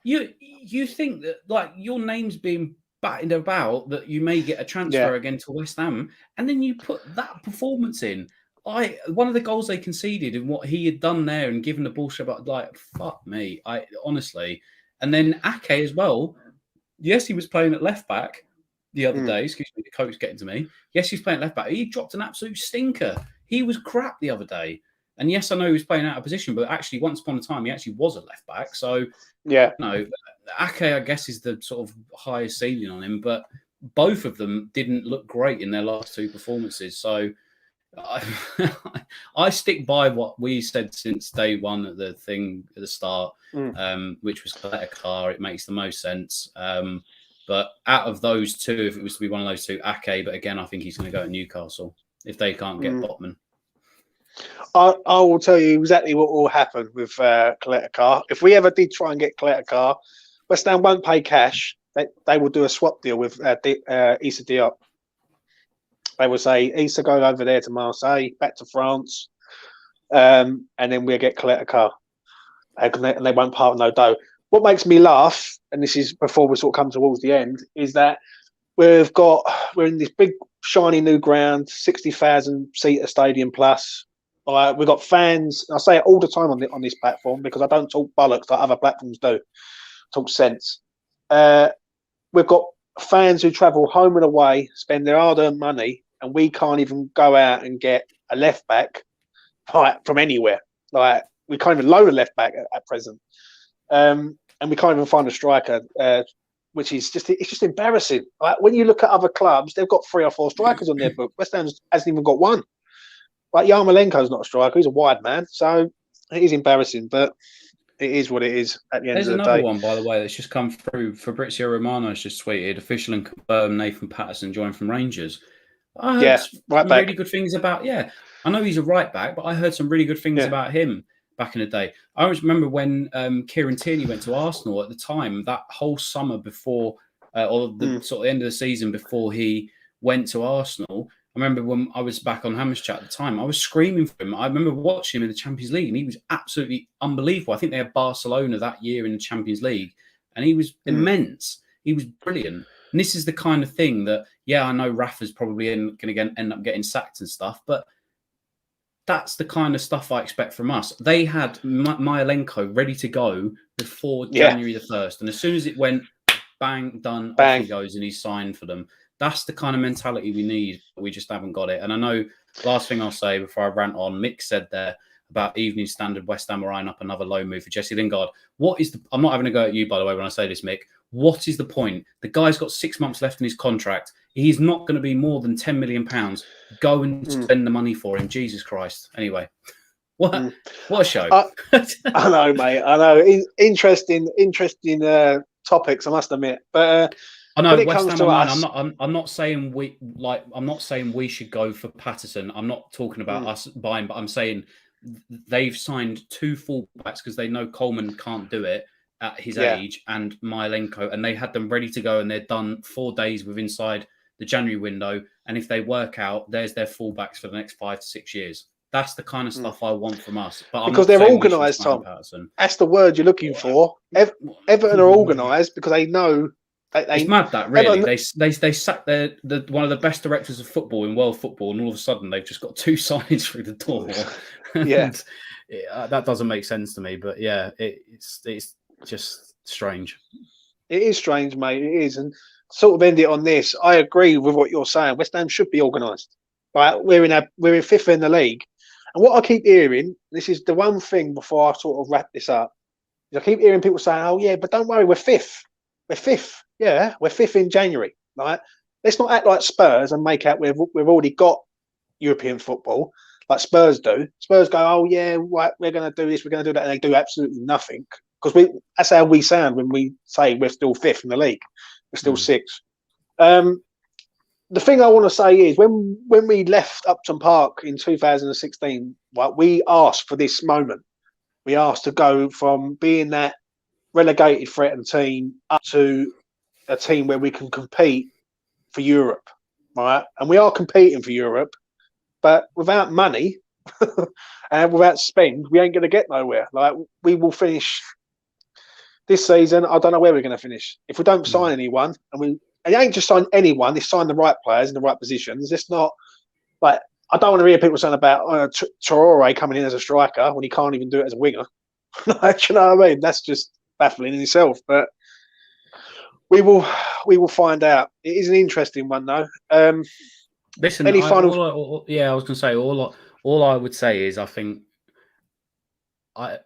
You think that like your name's being batted about that you may get a transfer again to West Ham, and then you put that performance in. One of the goals they conceded and what he had done there and given the bullshit about, like, fuck me. Honestly. And then Ake as well. Yes, he was playing at left back the other day. Excuse me, the coach getting to me. Yes, he's playing left back. He dropped an absolute stinker. He was crap the other day. And yes, I know he was playing out of position, but actually once upon a time he actually was a left back. So Ake, I guess, is the sort of highest ceiling on him, but both of them didn't look great in their last two performances. So I stick by what we said since day one at the thing at the start, which was Coletta Carr. It makes the most sense. But out of those two, if it was to be one of those two, Ake, but again, I think he's going to go to Newcastle if they can't get Botman. I will tell you exactly what will happen with Coletta Carr. If we ever did try and get Coletta Carr, West Ham won't pay cash. They will do a swap deal with Issa Diop. They will say, Issa, go over there to Marseille, back to France, and then we'll get Coletta Carr. And they won't part no dough. What makes me laugh, and this is before we sort of come towards the end, is that we're in this big shiny new ground, 60,000 seater stadium plus. We've got fans. I say it all the time on this platform because I don't talk bollocks like other platforms do. Talk sense. We've got fans who travel home and away, spend their hard-earned money, and we can't even go out and get a left back from anywhere. Like we can't even load a left back at present, and we can't even find a striker, which is just embarrassing. Like when you look at other clubs, they've got 3 or 4 strikers on their book. West Ham hasn't even got one. Like Yarmolenko's not a striker; he's a wide man, so it is embarrassing. But it is what it is at the end of the day. There's another one, by the way, that's just come through. Fabrizio Romano's just tweeted, official and confirmed Nathan Patterson joined from Rangers. I heard some really good things about, I know he's a right back, but I heard some really good things about him back in the day. I always remember when Kieran Tierney went to Arsenal at the time, that whole summer before, or the sort of the end of the season before he went to Arsenal. I remember when I was back on Hammers Chat at the time, I was screaming for him. I remember watching him in the Champions League, and he was absolutely unbelievable. I think they had Barcelona that year in the Champions League, and he was immense. He was brilliant. And this is the kind of thing that, I know Rafa's probably going to end up getting sacked and stuff, but that's the kind of stuff I expect from us. They had Myalenko ready to go before January the 1st, and as soon as it went, bang, done, off he goes, and he's signed for them. That's the kind of mentality we need. We just haven't got it. And I know, last thing I'll say before I rant on, Mick said there about Evening Standard, West Ham are eyeing up another loan move for Jesse Lingard. I'm not having a go at you, by the way, when I say this, Mick. What is the point? The guy's got 6 months left in his contract. He's not going to be more than £10 million. Go and spend the money for him. Jesus Christ. Anyway, what a show. I know, mate. I know. Interesting topics, I must admit. But I know West Ham. I'm not saying we should go for Patterson. I'm not talking about us buying, but I'm saying they've signed 2 fullbacks because they know Coleman can't do it at his age, and Myalenko, and they had them ready to go, and they're done 4 days inside the January window. And if they work out, there's their fullbacks for the next 5 to 6 years. That's the kind of stuff I want from us. But because they're organised, Tom. That's the word you're looking for. Everton are organised because they know. It's mad that really they sat there, one of the best directors of football in world football, and all of a sudden they've just got 2 signings through the door. That doesn't make sense to me. But it's just strange. It is strange, mate. It is, and sort of end it on this. I agree with what you're saying. West Ham should be organised. Right, we're in 5th in the league, and what I keep hearing, this is the one thing before I sort of wrap this up, is I keep hearing people saying, "Oh yeah, but don't worry, we're 5th. We're 5th. Yeah, we're 5th in January. Right? Let's not act like Spurs and make out we've already got European football like Spurs do. Spurs go, oh yeah, right, we're going to do this, we're going to do that, and they do absolutely nothing because that's how we sound when we say we're still 5th in the league. We're still 6th. The thing I want to say is when we left Upton Park in 2016, right, we asked for this moment. We asked to go from being that relegated threatened team up to a team where we can compete for Europe, right? And we are competing for Europe, but without money and without spend, we ain't going to get nowhere. Like we will finish this season. I don't know where we're going to finish if we don't sign anyone. And it ain't just sign anyone; it's sign the right players in the right positions. It's not like I don't want to hear people saying about Traore coming in as a striker when he can't even do it as a winger. Like, you know what I mean? That's just baffling in itself. But we will find out. It is an interesting one, though. Listen, I was going to say all I would say is I think I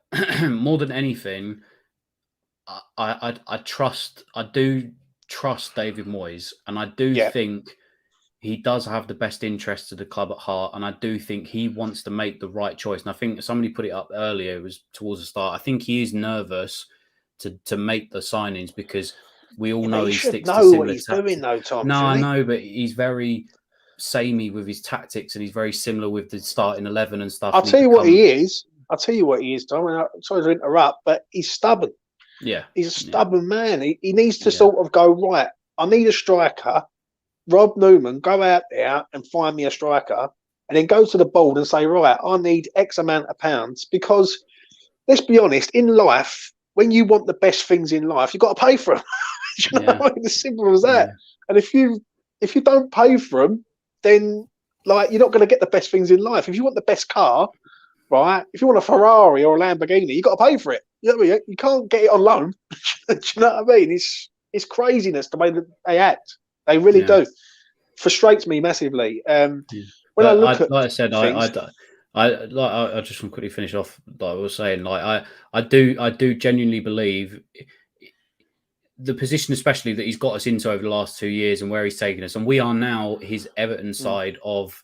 more than anything I do trust David Moyes, and I do think he does have the best interests of the club at heart, and I do think he wants to make the right choice. And I think somebody put it up earlier, it was towards the start. I think he is nervous to make the signings because we all know he sticks to similar what he's doing, though, Tom. No, I know, but he's very samey with his tactics, and he's very similar with the starting 11 and stuff. I'll tell you what he is, Tom. And I'm sorry to interrupt, but he's stubborn. Yeah, he's a stubborn man. He needs to sort of go, right, I need a striker. Rob Newman, go out there and find me a striker, and then go to the board and say, right, I need X amount of pounds. Because let's be honest, in life, when you want the best things in life, you've got to pay for them. You know what I mean? As simple as that. And if you don't pay for them, then like you're not going to get the best things in life. If you want the best car, right? If you want a Ferrari or a Lamborghini, you got to pay for it. You know what I mean? You can't get it on loan. Do you know what I mean? It's craziness the way that they act. They really do. Frustrates me massively. When I look at, like I said, things, I just want to quickly finish off. Like I was saying, like I do genuinely believe the position, especially that he's got us into over the last 2 years and where he's taken us, and we are now his Everton side of,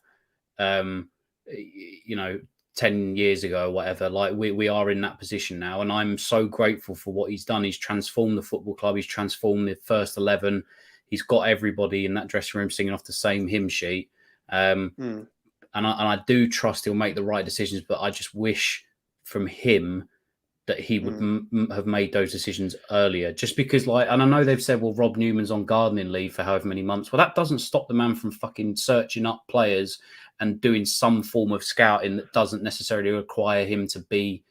10 years ago or whatever. Like we are in that position now, and I'm so grateful for what he's done. He's transformed the football club. He's transformed the first 11. He's got everybody in that dressing room singing off the same hymn sheet. And I do trust he'll make the right decisions, but I just wish from him that he would have made those decisions earlier. Just because, like, and I know they've said, well, Rob Newman's on gardening leave for however many months. Well, that doesn't stop the man from fucking searching up players and doing some form of scouting that doesn't necessarily require him to be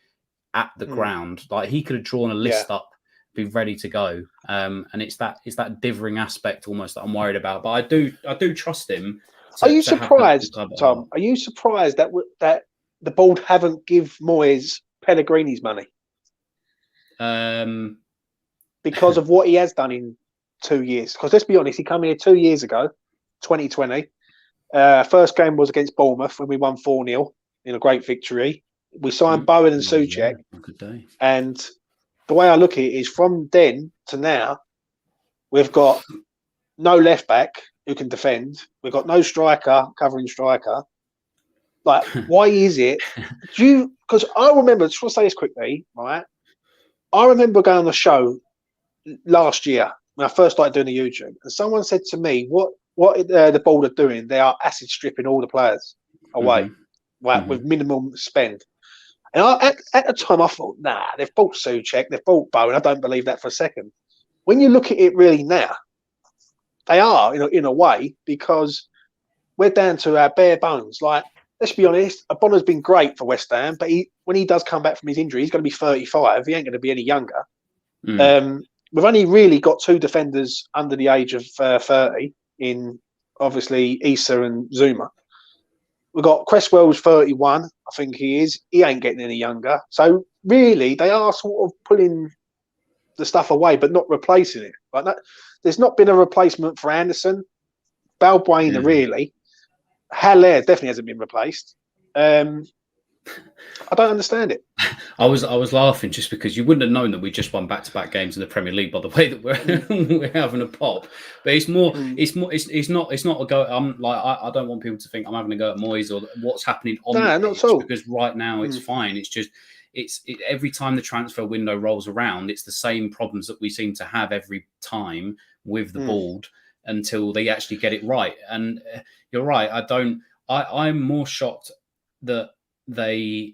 at the ground. Like, he could have drawn a list up, be ready to go. And it's that dithering aspect almost that I'm worried about. But I do trust him. Are you surprised, Tom? Are you surprised that the board haven't give Moyes Pellegrini's money? Because of what he has done in 2 years. Because let's be honest, he came here 2 years ago, 2020. First game was against Bournemouth when we won 4-0 in a great victory. We signed Bowen and Souček. And the way I look at it is from then to now, we've got no left back who can defend. We've got no striker, covering striker. Like, why is it? Because I remember, just want to say this quickly, right? I remember going on the show last year when I first started doing the YouTube, and someone said to me, what the board are doing, they are acid stripping all the players away, right, with minimum spend. And at the time, I thought, nah, they've bought Souček, they've bought Bowen. I don't believe that for a second. When you look at it really now, they are in a way, because we're down to our bare bones. Like, let's be honest, Abonna's been great for West Ham, but when he does come back from his injury, he's going to be 35. He ain't going to be any younger. We've only really got two defenders under the age of 30 in, obviously, Issa and Zuma. We've got Cresswell's 31, I think he is. He ain't getting any younger. So, really, they are sort of pulling the stuff away, but not replacing it. Like that, there's not been a replacement for Anderson. Balbuena, really. Haller definitely hasn't been replaced. I don't understand it. I was laughing just because you wouldn't have known that we just won back-to-back games in the Premier League by the way that we're having a pop. But it's more. It's not a go. I don't want people to think I'm having a go at Moyes or what's happening on the pitch, not at all. Because right now it's fine. It's just every time the transfer window rolls around, it's the same problems that we seem to have every time with the board until they actually get it right. And you're right. I'm more shocked that they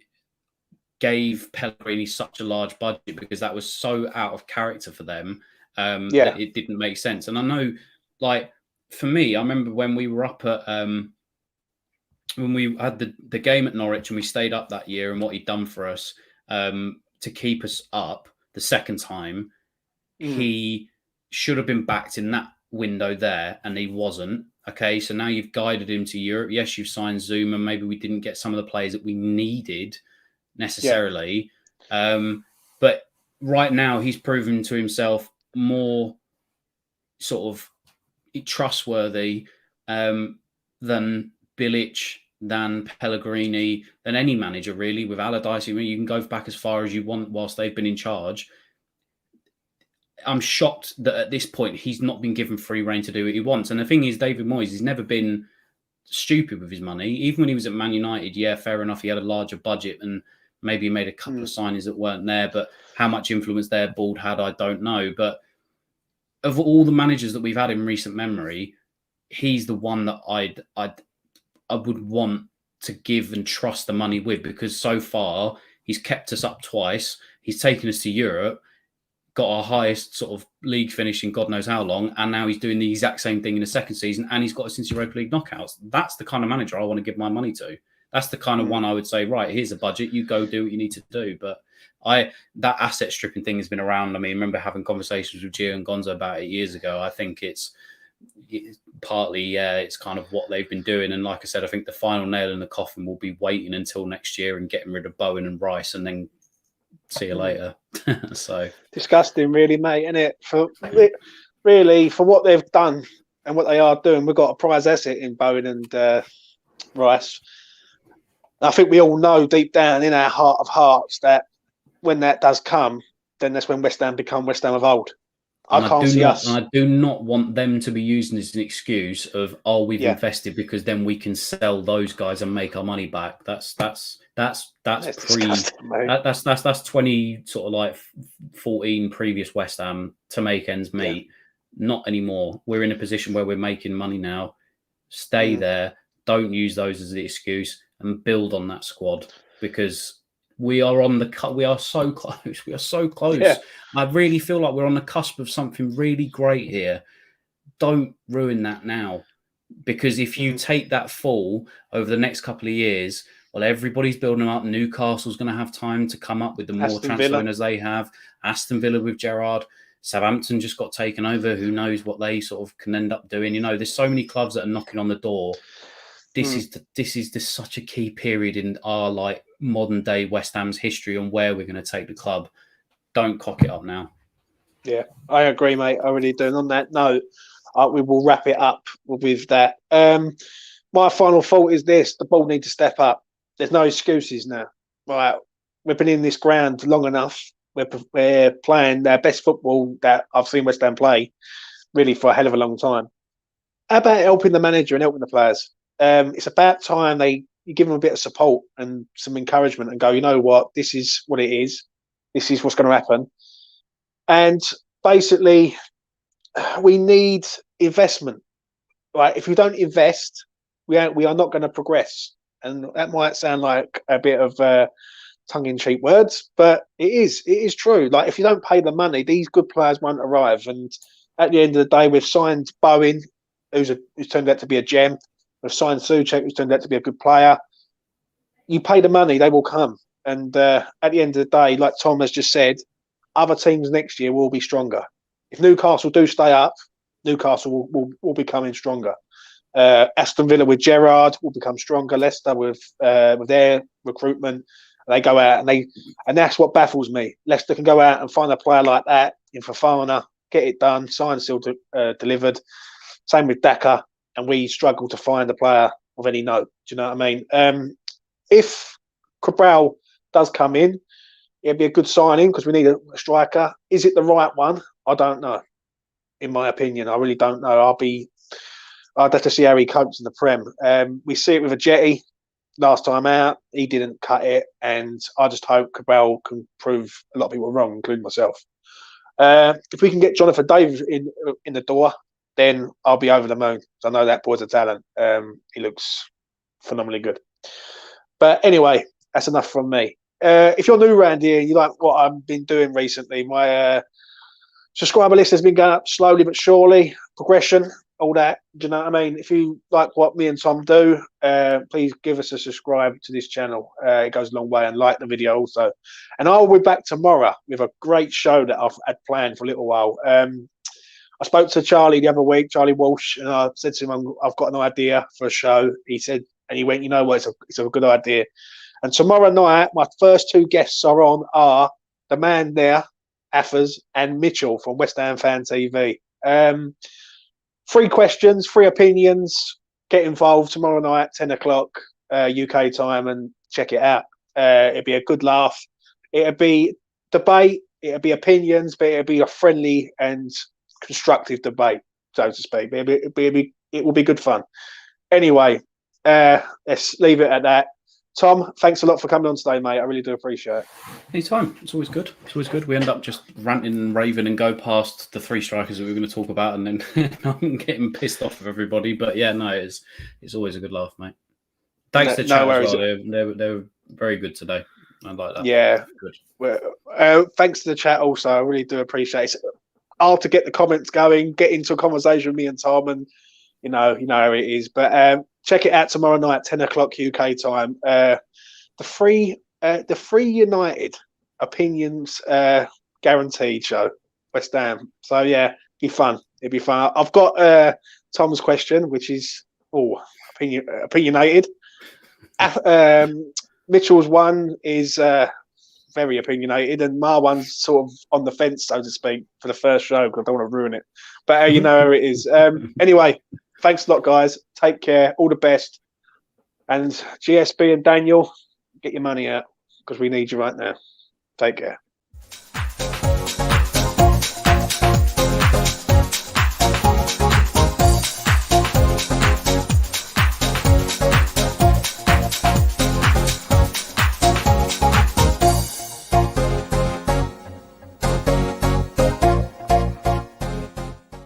gave Pellegrini such a large budget, because that was so out of character for them that it didn't make sense. And I know, like, for me, I remember when we were up at when we had the game at Norwich and we stayed up that year, and what he'd done for us to keep us up the second time, he should have been backed in that window there, and he wasn't. Okay, so now you've guided him to Europe. Yes, you've signed Zuma. Maybe we didn't get some of the players that we needed necessarily. But right now he's proven to himself more sort of trustworthy than Bilic, than Pellegrini, than any manager really. With Allardyce, you can go back as far as you want whilst they've been in charge. I'm shocked that at this point he's not been given free rein to do what he wants. And the thing is, David Moyes, he's never been stupid with his money. Even when he was at Man United, yeah, fair enough, he had a larger budget and maybe he made a couple of signings that weren't there. But how much influence their board had, I don't know. But of all the managers that we've had in recent memory, he's the one that I would want to give and trust the money with, because so far he's kept us up twice. He's taken us to Europe, got our highest sort of league finish in God knows how long, and now he's doing the exact same thing in the second season, and he's got us into Europa League knockouts. That's the kind of manager I want to give my money to. That's the kind of one I would say, right, here's a budget, you go do what you need to do. But that asset stripping thing has been around. I mean, I remember having conversations with Gio and Gonzo about it years ago. I think it's partly, yeah, it's kind of what they've been doing. And like I said, I think the final nail in the coffin will be waiting until next year and getting rid of Bowen and Rice, and then see you later. So disgusting, really, mate, isn't it? Really, for what they've done and what they are doing, we've got a prize asset in Bowen and Rice. I think we all know deep down in our heart of hearts that when that does come, then that's when West Ham become West Ham of old. I do not want them to be using this as an excuse of, oh, we've invested because then we can sell those guys and make our money back. That's 20 sort of like 14 previous West Ham to make ends meet. Not anymore. We're in a position where we're making money now. Stay there. Don't use those as the excuse and build on that squad, because we are on the cut. We are so close. We are so close. Yeah. I really feel like we're on the cusp of something really great here. Don't ruin that now, because if you take that fall over the next couple of years, well, everybody's building up. Newcastle's going to have time to come up with the more transfer winners they have. Aston Villa with Gerrard. Southampton just got taken over. Who knows what they sort of can end up doing? You know, there's so many clubs that are knocking on the door. This is such a key period in our like modern day West Ham's history and where we're going to take the club. Don't cock it up now. Yeah, I agree, mate. I really do. And on that note, we will wrap it up with that. My final thought is this: the ball needs to step up. There's no excuses now. Right, we've been in this ground long enough. We're playing their best football that I've seen West Ham play, really, for a hell of a long time. How about helping the manager and helping the players? It's about time you give them a bit of support and some encouragement and go, you know what, this is what it is. This is what's going to happen. And basically, we need investment. Right? If we don't invest, we are not going to progress. And that might sound like a bit of tongue-in-cheek words, but it is true. Like, if you don't pay the money, these good players won't arrive. And at the end of the day, we've signed Bowen, who's turned out to be a gem. We've signed Souček, who's turned out to be a good player. You pay the money, they will come. And at the end of the day, like Tom has just said, other teams next year will be stronger. If Newcastle do stay up, Newcastle will be coming stronger. Aston Villa with Gerrard will become stronger. Leicester with their recruitment, they go out and that's what baffles me. Leicester can go out and find a player like that in Fofana, get it done, signed, sealed, delivered. Same with Daka. And we struggle to find a player of any note. Do you know what I mean? If Cabral does come in, it'd be a good signing because we need a striker. Is it the right one? I don't know. In my opinion, I really don't know. I'd have to see how he copes in the Prem. We see it with Ajeti last time out. He didn't cut it, and I just hope Cabral can prove a lot of people wrong, including myself. If we can get Jonathan Davis in the door, then I'll be over the moon. I know that boy's a talent. He looks phenomenally good. But anyway, that's enough from me. If you're new around here, you like what I've been doing recently, my subscriber list has been going up slowly but surely. Progression, all that. Do you know what I mean? If you like what me and Tom do, please give us a subscribe to this channel. It goes a long way, and like the video also. And I'll be back tomorrow with a great show that I've had planned for a little while. I spoke to Charlie the other week, Charlie Walsh, and I said to him, I've got an idea for a show. He said, and he went, you know what, it's a good idea. And tomorrow night, my first two guests are the man there, Athers, and Mitchell from West Ham Fan TV. 3 questions, 3 opinions. Get involved tomorrow night, 10 o'clock UK time, and check it out. It'll be a good laugh. It'll be debate. It'll be opinions, but it'll be a friendly and constructive debate, so to speak. It will be good fun. Anyway, let's leave it at that. Tom, thanks a lot for coming on today, mate. I really do appreciate it. Anytime. It's always good. It's always good. We end up just ranting and raving and go past the 3 strikers that we were going to talk about, and then I'm getting pissed off with everybody. But yeah, no, it's always a good laugh, mate. Thanks to chat as well. They were very good today. I like that. Yeah. Good. Well, thanks to the chat also. I really do appreciate it. Hard to get the comments going, get into a conversation with me and Tom, and you know how it is. But check it out tomorrow night, 10 o'clock UK time. The free United opinions guaranteed show, West Ham. So yeah, Be fun. It'd be fun. I've got Tom's question, which is opinionated. Mitchell's one is very opinionated, and my one's sort of on the fence, so to speak, for the first show because I don't want to ruin it. But you know how it is. Anyway, thanks a lot, guys. Take care. All the best. And GSB and Daniel, get your money out because we need you right now. Take care.